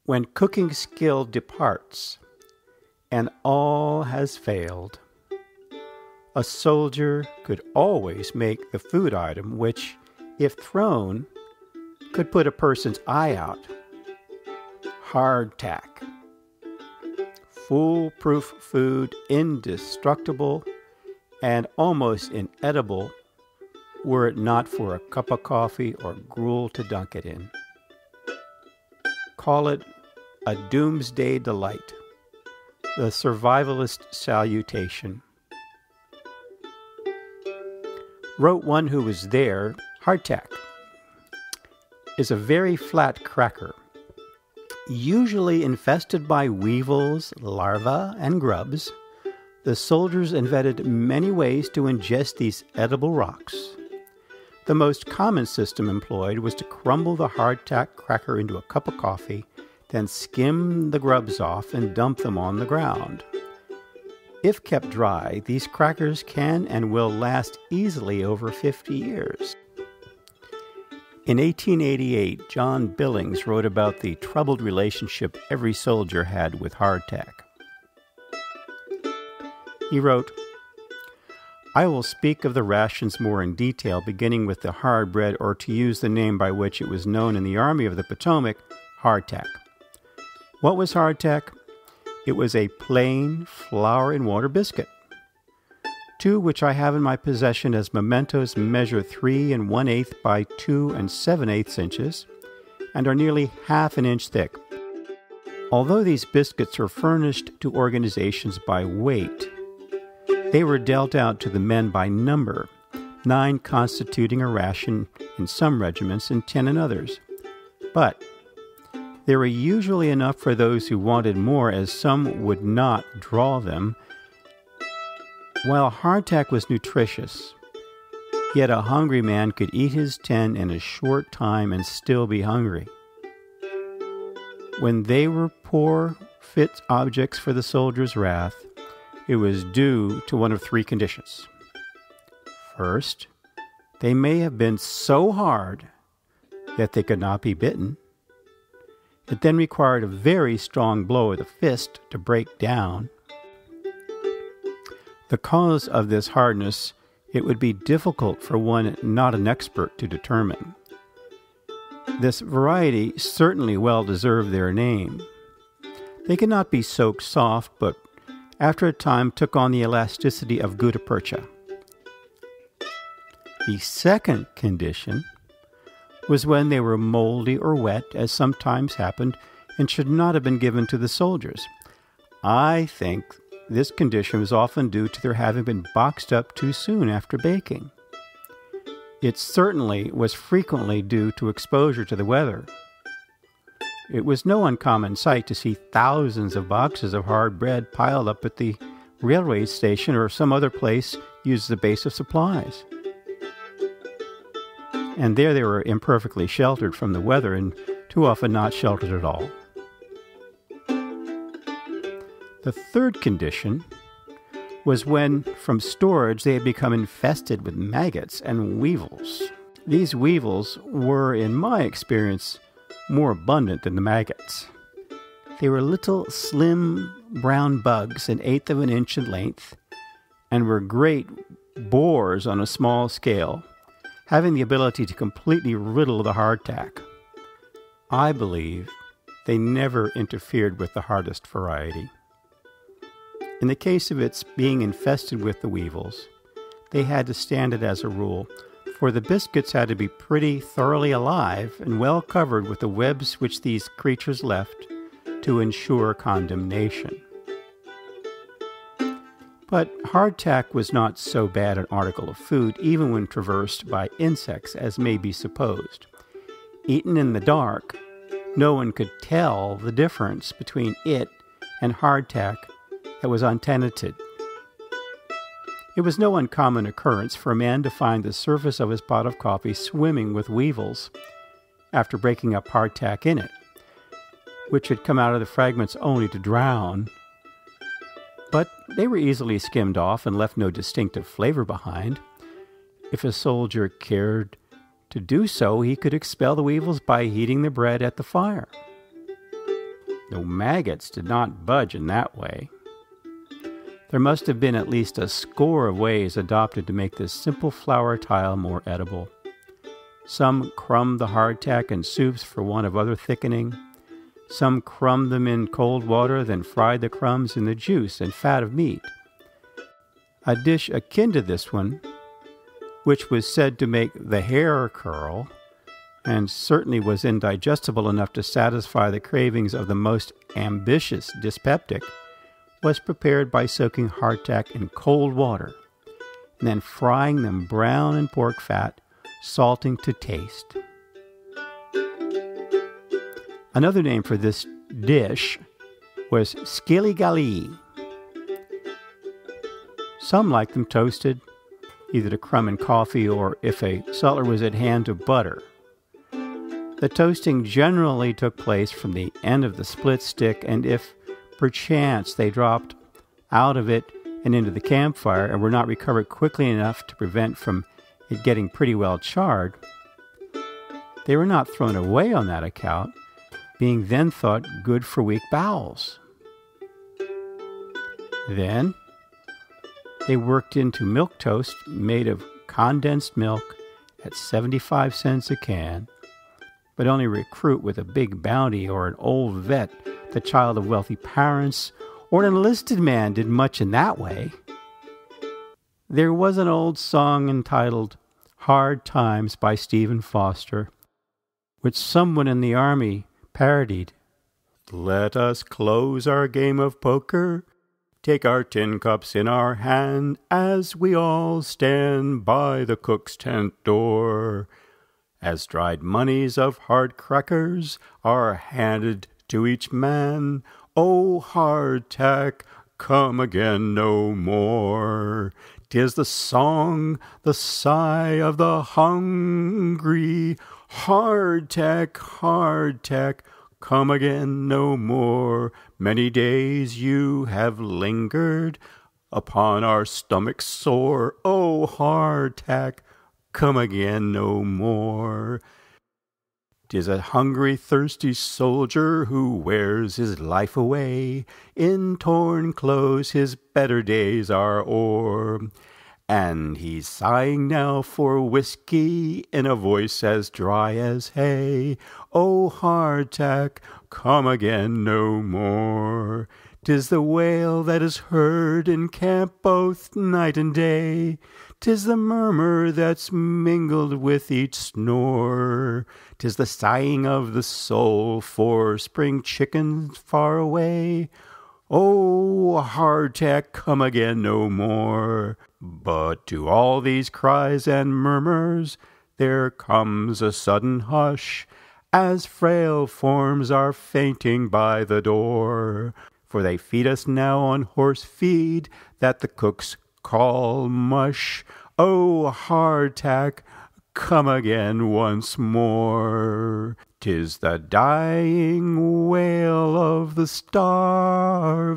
When cooking skill departs, and all has failed, a soldier could always make the food item which, if thrown, could put a person's eye out. Hardtack. Foolproof food, indestructible and almost inedible were it not for a cup of coffee or gruel to dunk it in. Call it a doomsday delight, the survivalist salutation. Wrote one who was there, hardtack is a very flat cracker, usually infested by weevils, larvae, and grubs. The soldiers invented many ways to ingest these edible rocks. The most common system employed was to crumble the hardtack cracker into a cup of coffee, then skim the grubs off and dump them on the ground. If kept dry, these crackers can and will last easily over 50 years. In 1888, John Billings wrote about the troubled relationship every soldier had with hardtack. He wrote, "I will speak of the rations more in detail, beginning with the hard bread, or to use the name by which it was known in the Army of the Potomac, hardtack. What was hardtack? It was a plain flour and water biscuit. Two which I have in my possession as mementos measure 3 1/8 by 2 7/8 inches and are nearly half an inch thick. Although these biscuits are furnished to organizations by weight, they were dealt out to the men by number, 9 constituting a ration in some regiments and 10 in others. But there were usually enough for those who wanted more, as some would not draw them. While hardtack was nutritious, yet a hungry man could eat his 10 in a short time and still be hungry. When they were poor, fit objects for the soldier's wrath, it was due to one of 3 conditions. First, they may have been so hard that they could not be bitten. It then required a very strong blow of the fist to break down. The cause of this hardness it would be difficult for one not an expert to determine. This variety certainly well deserved their name. They could not be soaked soft, but after a time took on the elasticity of gutta percha. The second condition was when they were moldy or wet, as sometimes happened, and should not have been given to the soldiers. I think this condition was often due to their having been boxed up too soon after baking. It certainly was frequently due to exposure to the weather. It was no uncommon sight to see thousands of boxes of hard bread piled up at the railway station or some other place used as the base of supplies. And there they were imperfectly sheltered from the weather and too often not sheltered at all. The third condition was when, from storage, they had become infested with maggots and weevils. These weevils were, in my experience, more abundant than the maggots. They were little, slim, brown bugs, 1/8 of an inch in length, and were great bores on a small scale, having the ability to completely riddle the hardtack. I believe they never interfered with the hardest variety. In the case of its being infested with the weevils, they had to stand it as a rule, for the biscuits had to be pretty thoroughly alive and well covered with the webs which these creatures left to ensure condemnation. But hardtack was not so bad an article of food, even when traversed by insects, as may be supposed. Eaten in the dark, no one could tell the difference between it and hardtack that was untenanted. It was no uncommon occurrence for a man to find the surface of his pot of coffee swimming with weevils after breaking up hardtack in it, which had come out of the fragments only to drown. But they were easily skimmed off and left no distinctive flavor behind. If a soldier cared to do so, he could expel the weevils by heating the bread at the fire. The maggots did not budge in that way. There must have been at least a score of ways adopted to make this simple flour tile more edible. Some crumbed the hardtack in soups for want of other thickening. Some crumbed them in cold water, then fried the crumbs in the juice and fat of meat. A dish akin to this one, which was said to make the hair curl, and certainly was indigestible enough to satisfy the cravings of the most ambitious dyspeptic, was prepared by soaking hardtack in cold water, and then frying them brown in pork fat, salting to taste. Another name for this dish was skillygallee. Some liked them toasted, either to crumb in coffee or, if a sutler was at hand, to butter. The toasting generally took place from the end of the split stick, and if perchance they dropped out of it and into the campfire and were not recovered quickly enough to prevent from it getting pretty well charred, they were not thrown away on that account, being then thought good for weak bowels. Then they worked into milk toast made of condensed milk at 75 cents a can, but only recruit with a big bounty or an old vet, the child of wealthy parents, or an enlisted man did much in that way. There was an old song entitled Hard Times by Stephen Foster, which someone in the army parodied. Let us close our game of poker, take our tin cups in our hand, as we all stand by the cook's tent door, as dried moneys of hard crackers are handed to each man. Oh, hardtack, come again no more. 'Tis the song, the sigh of the hungry. Hardtack, hardtack, come again no more. Many days you have lingered upon our stomachs sore. Oh, hardtack, come again no more. 'Tis a hungry, thirsty soldier who wears his life away. In torn clothes his better days are o'er. And he's sighing now for whiskey in a voice as dry as hay. Oh, hardtack, come again no more. 'Tis the wail that is heard in camp both night and day. 'Tis the murmur that's mingled with each snore. 'Tis the sighing of the soul for spring chickens far away. Oh, hardtack, come again no more. But to all these cries and murmurs there comes a sudden hush, as frail forms are fainting by the door. For they feed us now on horse feed that the cooks call mush. Oh, hardtack, come again once more. 'Tis the dying wail of the starving.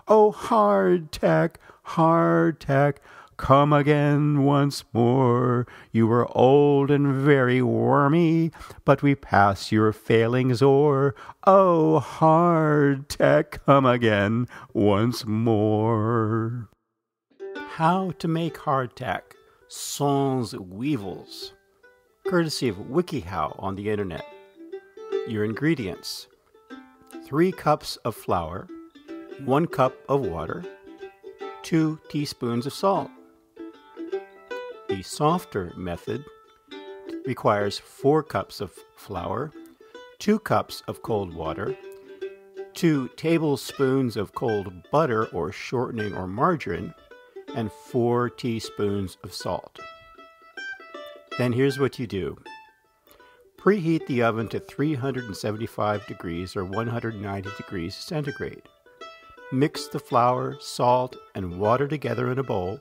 Oh, hardtack, hardtack, come again once more. You were old and very wormy, but we pass your failings o'er. Oh, hardtack, come again once more. How to make hardtack sans weevils, courtesy of WikiHow on the internet. Your ingredients: 3 cups of flour, 1 cup of water, 2 teaspoons of salt. The softer method requires 4 cups of flour, 2 cups of cold water, 2 tablespoons of cold butter or shortening or margarine, and 4 teaspoons of salt. Then here's what you do. Preheat the oven to 375 degrees or 190 degrees centigrade. Mix the flour, salt, and water together in a bowl.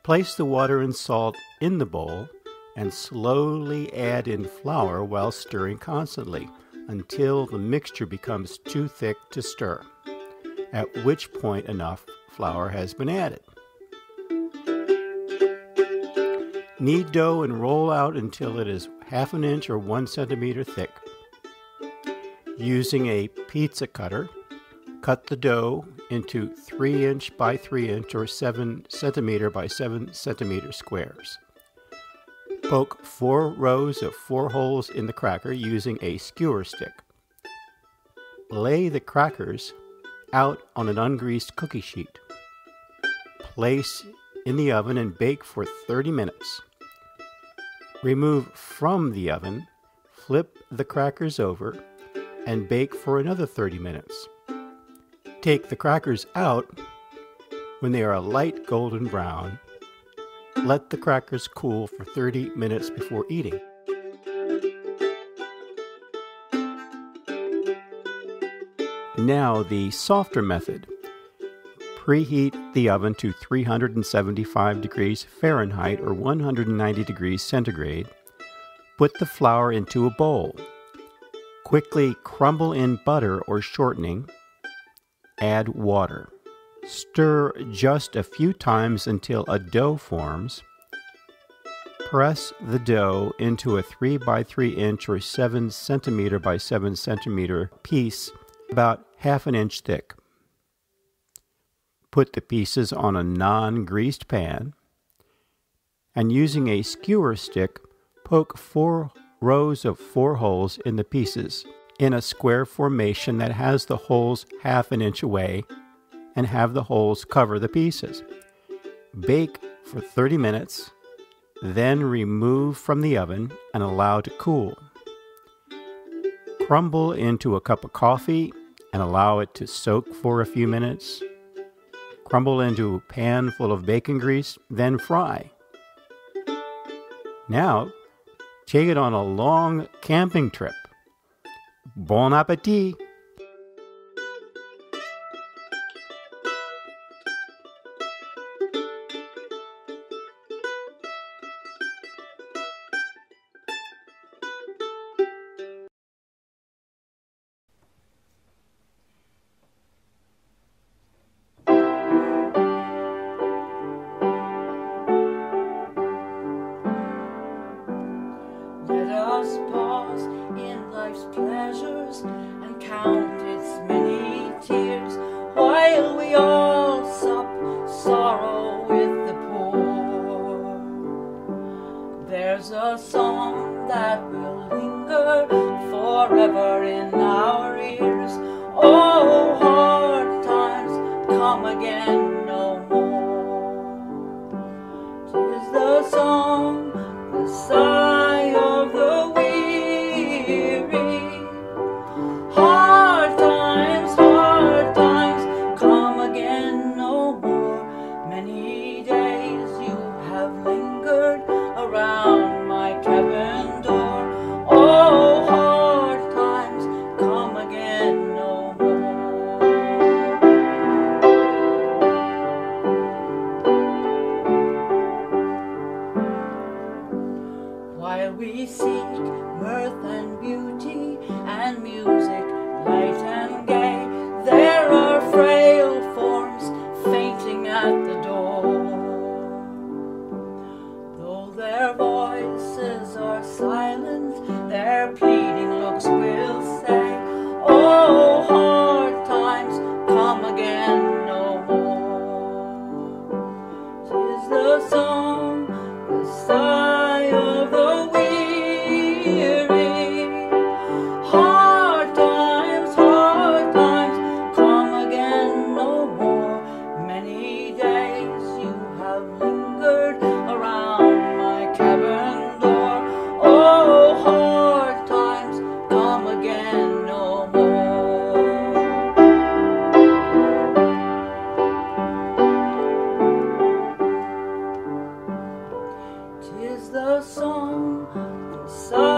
Place the water and salt in the bowl and slowly add in flour while stirring constantly until the mixture becomes too thick to stir, at which point enough flour has been added. Knead dough and roll out until it is 1/2 inch or 1 centimeter thick. Using a pizza cutter, cut the dough into 3" by 3" or 7" by 7" squares. Poke 4 rows of 4 holes in the cracker using a skewer stick. Lay the crackers out on an ungreased cookie sheet. Place in the oven and bake for 30 minutes. Remove from the oven, flip the crackers over, and bake for another 30 minutes. Take the crackers out when they are a light golden brown. Let the crackers cool for 30 minutes before eating. Now the softer method. Preheat the oven to 375 degrees Fahrenheit or 190 degrees centigrade. Put the flour into a bowl. Quickly crumble in butter or shortening. Add water. Stir just a few times until a dough forms. Press the dough into a 3 by 3" or 7" by 7" piece about ½ inch thick. Put the pieces on a non-greased pan, and using a skewer stick, poke 4 rows of 4 holes in the pieces in a square formation that has the holes ½ inch away, and have the holes cover the pieces. Bake for 30 minutes, then remove from the oven and allow to cool. Crumble into a cup of coffee and allow it to soak for a few minutes. Crumble into a pan full of bacon grease, then fry. Now, take it on a long camping trip. Bon appétit! Let us pause in life's pleasures and count its many tears, while we all sup sorrow with the poor. There's a song that will linger forever in our ears. Oh, hard times come again no more. 'Tis the song, the sigh of the weary. Hard times come again no more. Many days you have lingered around my cabin door. Oh, hard times come again no more. While we seek mirth and beauty and music light and gay, there are frail forms fainting at the door. Though their voices are silent, their pleading looks will say, oh, hard times come again no more. 'Tis the song, the sigh of the weary. Hard times come again no more. Many days you have lingered around my cabin door. Oh, hard times come again no more. 'Tis the song, the sigh